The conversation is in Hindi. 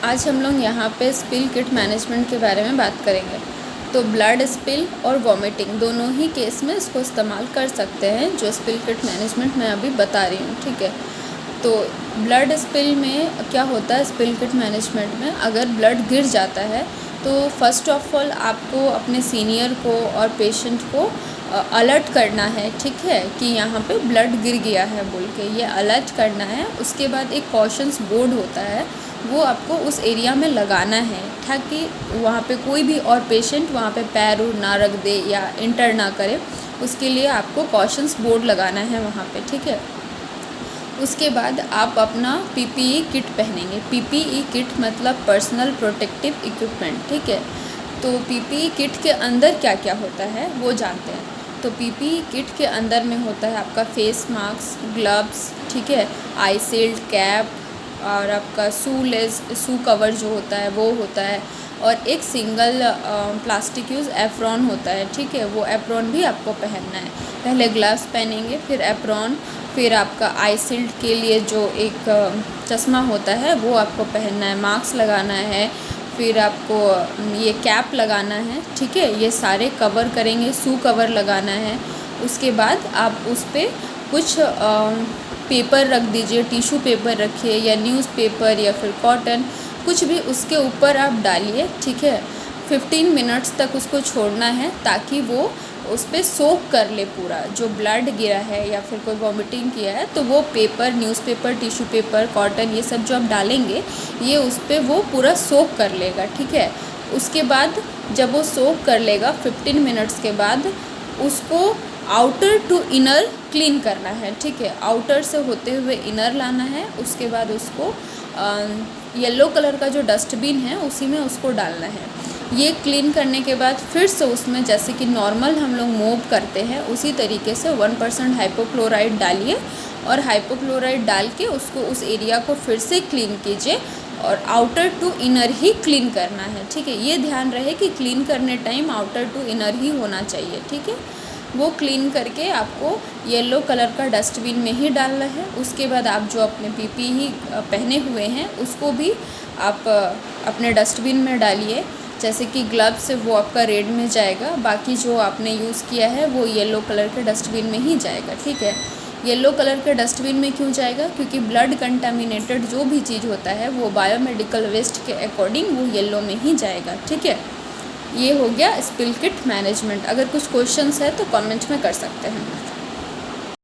आज हम लोग यहाँ पे स्पिल किट मैनेजमेंट के बारे में बात करेंगे। तो ब्लड स्पिल और वॉमिटिंग दोनों ही केस में इसको इस्तेमाल कर सकते हैं, जो स्पिल किट मैनेजमेंट मैं अभी बता रही हूँ। ठीक है, तो ब्लड स्पिल में क्या होता है, स्पिल किट मैनेजमेंट में अगर ब्लड गिर जाता है तो फर्स्ट ऑफ ऑल आपको अपने सीनियर को और पेशेंट को अलर्ट करना है। ठीक है, कि यहाँ पे ब्लड गिर गया है बोल के ये अलर्ट करना है। उसके बाद एक कॉशंस बोर्ड होता है, वो आपको उस एरिया में लगाना है ताकि वहाँ पे कोई भी और पेशेंट वहाँ पे पैर ना रख दे या इंटर ना करे। उसके लिए आपको कॉशंस बोर्ड लगाना है वहाँ पे। ठीक है, उसके बाद आप अपना पीपीई किट पहनेंगे। पीपीई किट मतलब पर्सनल प्रोटेक्टिव इक्विपमेंट। ठीक है, तो पीपीई किट के अंदर क्या क्या होता है वो जानते हैं। तो पीपीई किट के अंदर में होता है आपका फेस मास्क, ग्लव्स, ठीक है, आई शील्ड, कैप और आपका शू कवर जो होता है वो होता है, और एक सिंगल प्लास्टिक यूज़ एप्रॉन होता है। ठीक है, वो एप्रॉन भी आपको पहनना है। पहले ग्लव्स पहनेंगे, फिर एप्रॉन, फिर आपका आई शील्ड के लिए जो एक चश्मा होता है वो आपको पहनना है, मास्क लगाना है, फिर आपको ये कैप लगाना है। ठीक है, ये सारे कवर करेंगे, शू कवर लगाना है। उसके बाद आप उस पर कुछ पेपर रख दीजिए, टिश्यू पेपर रखिए या न्यूज़पेपर या फिर कॉटन, कुछ भी उसके ऊपर आप डालिए। ठीक है, 15 मिनट्स तक उसको छोड़ना है ताकि वो उस पर सोक कर ले पूरा। जो ब्लड गिरा है या फिर कोई वॉमिटिंग किया है तो वो paper, newspaper, tissue paper, cotton, ये सब जो आप डालेंगे ये उस पर वो पूरा सोक कर लेगा। ठीक है, उसके बाद जब वो सोक कर लेगा 15 मिनट्स के बाद उसको आउटर टू इनर क्लीन करना है। ठीक है, आउटर से होते हुए इनर लाना है। उसके बाद उसको येलो कलर का जो डस्टबिन है उसी में उसको डालना है। ये क्लीन करने के बाद फिर से उसमें जैसे कि नॉर्मल हम लोग मूव करते हैं उसी तरीके से 1% हाइपोक्लोराइड डालिए, और हाइपोक्लोराइड डाल के उसको उस एरिया को फिर से क्लीन कीजिए, और आउटर टू इनर ही क्लीन करना है। ठीक है, ये ध्यान रहे कि क्लीन करने टाइम आउटर टू इनर ही होना चाहिए। ठीक है, वो क्लीन करके आपको येलो कलर का डस्टबिन में ही डालना है। उसके बाद आप जो अपने पीपीई पहने हुए हैं उसको भी आप अपने डस्टबिन में डालिए। जैसे कि ग्लव्स से वो आपका रेड में जाएगा, बाकी जो आपने यूज़ किया है वो येलो कलर के डस्टबिन में ही जाएगा। ठीक है, येलो कलर के डस्टबिन में क्यों जाएगा, क्योंकि ब्लड कंटामिनेटेड जो भी चीज़ होता है वो बायोमेडिकल वेस्ट के अकॉर्डिंग वो येलो में ही जाएगा। ठीक है, ये हो गया स्पिल किट मैनेजमेंट। अगर कुछ क्वेश्चंस है तो कमेंट में कर सकते हैं।